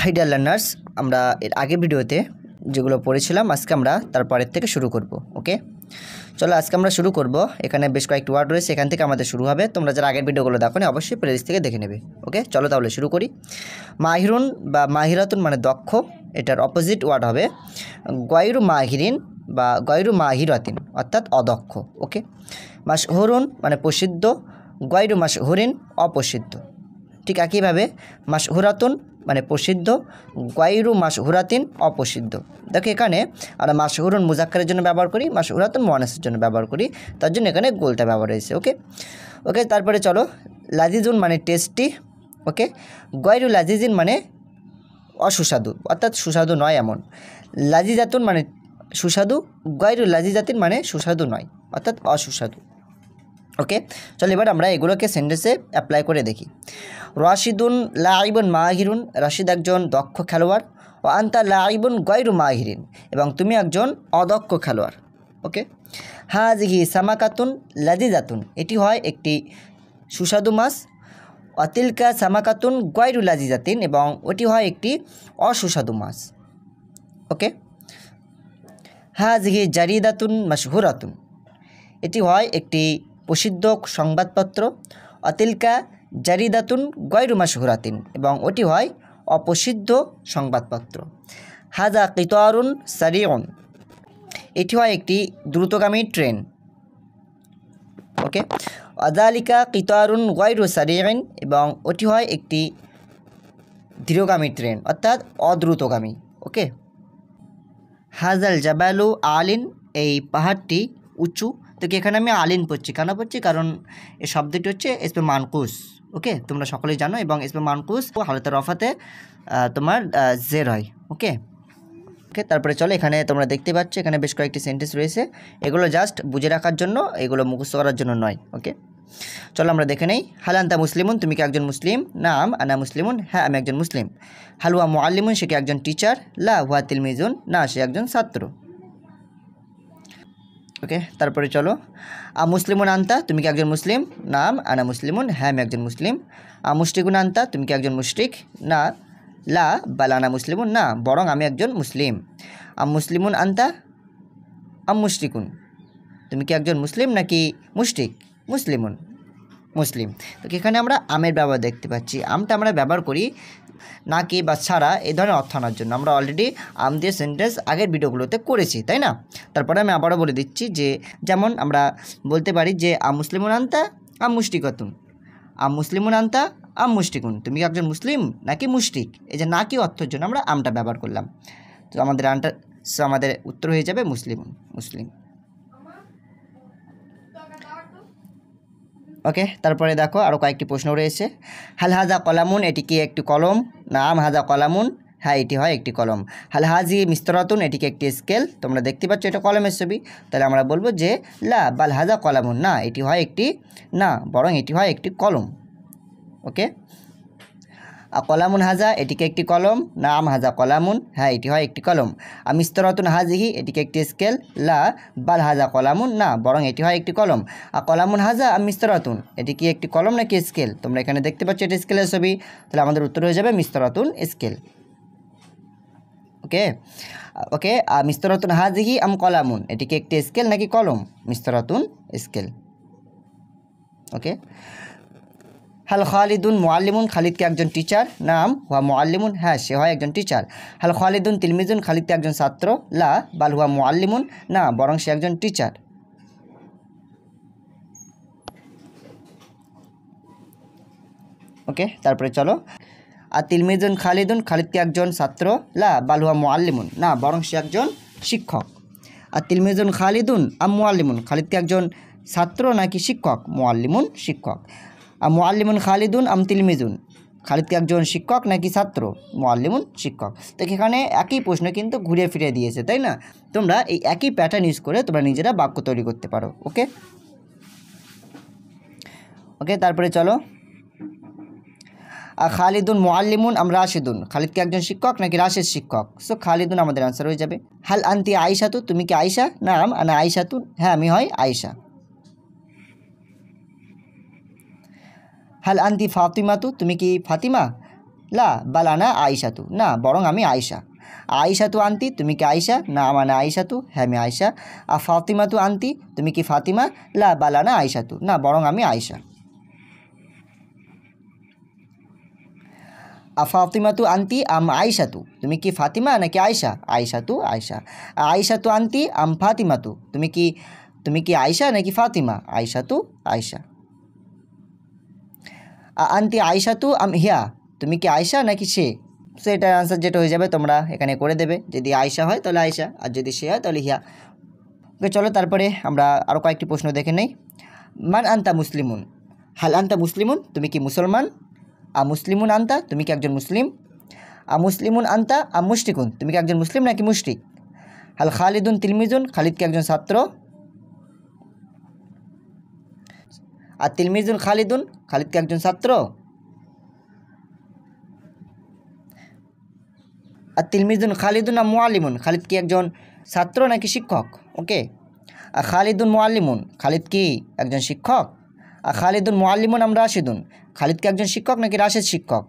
High dear learners, আমরা এর আগের ভিডিওতে যেগুলো পড়েছিলাম আজকে আমরা তারপরের থেকে শুরু করব। ওকে, চলো আজকে আমরা শুরু করব। এখানে বেশ কয়েকটি ওয়ার্ড রয়েছে, এখান থেকে আমাদের শুরু হবে। তোমরা যারা আগের ভিডিওগুলো দেখো না অবশ্যই প্লেলিস্ট থেকে দেখে নেবে। ওকে, চলো তাহলে শুরু করি। মাহিরুন বা মাহিরাতুন মানে দক্ষ, এটার অপোজিট ওয়ার্ড হবে গয়রু মাহিরিন বা গয়রু মাহিরাতিন অর্থাৎ অদক্ষ। ওকে, মাশহুরুন মানে প্রসিদ্ধ, গয়রু মাশহুরিন অপ্রসিদ্ধ। ঠিক একইভাবে মাশহুরাতুন মানে প্রসিদ্ধ, গয়রু মাশহুরাতিন অপ্রসিদ্ধ। দেখো এখানে আমরা মাশহুরুন মুজাক্কারের জন্য ব্যবহার করি, মাশহুরাতুন মুয়ান্নাসের জন্য ব্যবহার করি, তার জন্য এখানে গোলটা ব্যবহার হয়েছে। ওকে ওকে তারপরে চলো, লাজিজুন মানে টেস্টি। ওকে, গয়রু লাজিজিন মানে অসুস্বাদু অর্থাৎ সুস্বাদু নয় এমন। লাজিজাতুন মানে সুস্বাদু, গয়রু লাজিজাতিন মানে সুস্বাদু নয় অর্থাৎ অসুস্বাদু। ওকে, চলো এবার আমরা এগুলোকে সেন্টেন্সে অ্যাপ্লাই করে দেখি। রাশিদুন লাইবুন মাহিরুন, রাশিদ একজন দক্ষ খেলোয়াড়। ও আন্তা লাইবুন গয়রু মাহিরিন, এবং তুমি একজন অদক্ষ খেলোয়াড়। ওকে, হাজিহি সামাকাতুন লাজিজাতুন, এটি হয় একটি সুস্বাদু মাছ। অতিলকা সামাকাতুন গয়রু লাজিজাতিন, এবং ওটি হয় একটি অসুস্বাদু মাছ। ওকে, হাজিহি জারিদাতুন মাশহুরাতুন, এটি হয় একটি প্রসিদ্ধ সংবাদপত্র। অতিলকা জারিদাতুন গয়রু মাশহুরাতিন, এবং ওটি হয় অপ্রসিদ্ধ সংবাদপত্র। হাজা কিতারুন সারিউন, এটি হয় একটি দ্রুতগামী ট্রেন। ওকে, আদালিকা কিতারুন গয়রু সারিউন, এবং ওটি হয় একটি ধীরগামী ট্রেন অর্থাৎ অদ্রুতগামী। ওকে, হাজাল জাবালু আলিন, এই পাহাড়টি উঁচু। তো এখানে আমি আলিন পড়ছি, কেন পড়ছি? কারণ এই শব্দটি হচ্ছে ইসমে মানকুস। ওকে, তোমরা সকলেই জানো, এবং ইসমে মানকুস হালতে রফাতে তোমার জের হয়। ওকে ওকে তারপরে চলো, এখানে তোমরা দেখতে পাচ্ছ এখানে বেশ কয়েকটি সেন্টেন্স রয়েছে, এগুলো জাস্ট বুঝে রাখার জন্য, এগুলো মুখস্থ করার জন্য নয়। ওকে, চলো আমরা দেখে নেই। হাল আন্তা মুসলিমুন, তুমি কি একজন মুসলিম? নাম আনা মুসলিমুন, হ্যাঁ আমি একজন মুসলিম। হালুয়া মুআল্লিমুন, সে কি একজন টিচার? লা হুয়া তিলমিজুন, না সে একজন ছাত্র। ওকে, তারপরে চলো, মুসলিমুন আন্তা, তুমি কি একজন মুসলিম? নাম আনা মুসলিমুন, হ্যাঁ আমি একজন মুসলিম। মুশরিকুন আন্তা, তুমি কি একজন মুশরিক? না লা বাল আনা মুসলিমুন, না বরং আমি একজন মুসলিম। মুসলিমুন আন্তা মুশরিকুন, তুমি কি একজন মুসলিম নাকি মুশরিক? মুসলিমুন, মুসলিম। তো এখানে আমরা আমের ব্যবহার দেখতে পাচ্ছি। আমটা আমরা ব্যবহার করি নাকি বা ছাড়া এই ধরনের অর্থ আনার জন্য। আমরা অলরেডি আম দিয়ে সেন্টেন্স আগের ভিডিওগুলোতে করেছি, তাই না? তারপরে আমি আবারও বলে দিচ্ছি যে, যেমন আমরা বলতে পারি যে মুসলিমুন আন্তা মুশরিকাতুন, মুসলিমুন আন্তা মুশরিকুন, তুমি কি একজন মুসলিম নাকি মুশরিক? এই যে নাকি অর্থের জন্য আমরা আমটা ব্যবহার করলাম। তো আমাদের উত্তর হয়ে যাবে মুসলিমুন, মুসলিম। ওকে, তারপরে দেখো আরও কয়েকটি প্রশ্ন রয়েছে। হাল হাজা কলামুন, এটি কি একটি কলম? নাম হাজা কলামুন, হ্যাঁ এটি হয় একটি কলম। হাল হাজি মিস্তরাতুন, এটি কি একটি স্কেল? তোমরা দেখতে পাচ্ছ এটা কলমের ছবি, তাহলে আমরা বলবো যে লা বাল হাজা কলামুন, না এটি হয় একটি, না বরং এটি হয় একটি কলম। ওকে, কলামুন হাজা, এটিকে একটি কলম। নাম হাজা কলামুন, হ্যাঁ এটি হয় একটি কলম। মিস্তরাতুন হাজিহি, এটিকে একটি স্কেল। লা বাল হাজা কলামুন, না বরং এটি হয় একটি কলম। কলামুন হাজা মিস্তরাতুন, এটি কি একটি কলম নাকি স্কেল? তোমরা এখানে দেখতে পাচ্ছ এটি স্কেলের ছবি, তাহলে আমাদের উত্তর হয়ে যাবে মিস্তরাতুন, স্কেল। ওকে ওকে মিস্তরাতুন হাজিহি কলামুন, এটি কি একটি স্কেল নাকি কলম? মিস্তরাতুন, স্কেল। ওকে, হাল খালিদুন মুআল্লিমুন, খালিদ কি একজন টিচার? নাম হুয়া মুআল্লিমুন, হ্যাঁ সে হয় একজন টিচার। হাল খালিদুন তিলমিজুন, খালিদ কি একজন ছাত্র? লা বাল হুয়া মুআল্লিমুন, না বরং সে একজন টিচার। ওকে, তারপরে চলো, তিলমিজুন খালিদুন, খালিদ কি একজন ছাত্র? লা বাল হুয়া মুআল্লিমুন, না বরং সে একজন শিক্ষক। তিলমিজুন খালিদুন মুআল্লিমুন, খালিদ কি একজন ছাত্র নাকি শিক্ষক? মুআল্লিমুন, শিক্ষক। মুআল্লিমুন খালিদুন তিলমিজুন, খালিদ কি একজন শিক্ষক নাকি ছাত্র? মুআল্লিমুন, শিক্ষক। তো এখানে একই প্রশ্ন কিন্তু ঘুরে ফিরে দিয়েছে, তাই না? তোমরা এই একই প্যাটার্ন ইউজ করে তোমরা নিজেরা বাক্য তৈরি করতে পারো। ওকে ওকে তারপরে চলো, খালিদুন মুআল্লিমুন রাশিদুন, খালিদ কি একজন শিক্ষক নাকি রাশিদ শিক্ষক? সো খালিদুন আমাদের আনসার হয়ে যাবে। হাল আন্তি আয়েশাতু, তুমি কি আয়েশা? নাম আনা আয়েশাতুন, হ্যাঁ আমি হয় আয়েশা। হাল আন্তি ফাতিমাতু, তুমি কি ফাতিমা? লা বাল আনা আয়েশাতু, না বরং আমি আয়েশা। আয়েশাতু আনতি, তুমি কি আয়েশা? না মানে আয়েশাতু, হ্যাঁ আমি আয়েশা। ফাতিমাতু আনতি, তুমি কি ফাতিমা? লা বাল আনা আয়েশাতু, না বরং আমি আয়েশা। ফাতিমাতু আনতি আম আয়েশাতু, তুমি কি ফাতিমা নাকি আয়েশা? আয়েশাতু, আয়েশা। আয়েশাতু আনতি আম ফাতিমাতু, তুমি কি আয়েশা নাকি ফাতিমা? আয়েশাতু, আয়েশা। আনতি আয়েশাতু আম হিয়া, তুমি কি আয়েশা নাকি সে? সো এটার আনসার যেটা হয়ে যাবে তোমরা এখানে করে দেবে, যদি আয়েশা হয় তাহলে আয়েশা, আর যদি সে হয় তাহলে হিয়া। ওকে চলো তারপরে আমরা আরও কয়েকটি প্রশ্ন দেখে নেই। মান আনতা মুসলিমুন, হাল আনতা মুসলিমুন, তুমি কি মুসলমান? মুসলিমুন আনতা, তুমি কি একজন মুসলিম? মুসলিমুন আনতা মুশরিকুন, তুমি কি একজন মুসলিম নাকি মুশরিক? হাল খালিদুন তিলমিজুন, খালিদ কি একজন ছাত্র? তিলমিজুন খালিদুন, খালিদ কি একজন ছাত্র? তিলমিজুন খালিদুন মুআল্লিমুন, খালিদ কি একজন ছাত্র নাকি শিক্ষক? ওকে। খালিদুন মুআল্লিমুন, খালিদ কি একজন শিক্ষক? খালিদুন মুআল্লিমুন রাশিদুন, খালিদ কি একজন শিক্ষক নাকি রাশেদ শিক্ষক?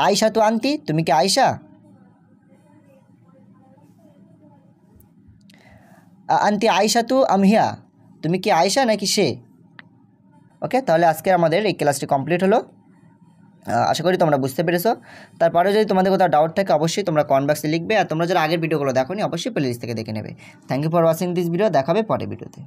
আয়েশাতু আনতি, তুমি কি আয়েশা? আনতি আয়েশাতু হিয়া, তুমি কি আয়েশা নাকি সে? ওকে, তাহলে আজকে আমাদের এই ক্লাসটি কমপ্লিট হলো। আশা করি তোমরা বুঝতে পেরেছো। তারপরে যদি তোমাদের কোথাও ডাউট থাকে অবশ্যই তোমরা কমেন্ট বক্সে লিখবে, আর তোমরা যারা আগের ভিডিওগুলো দেখোনি অবশ্যই প্লেলিস্ট থেকে দেখে নেবে। Thank you for watching this video, দেখাবে পরের ভিডিওতে।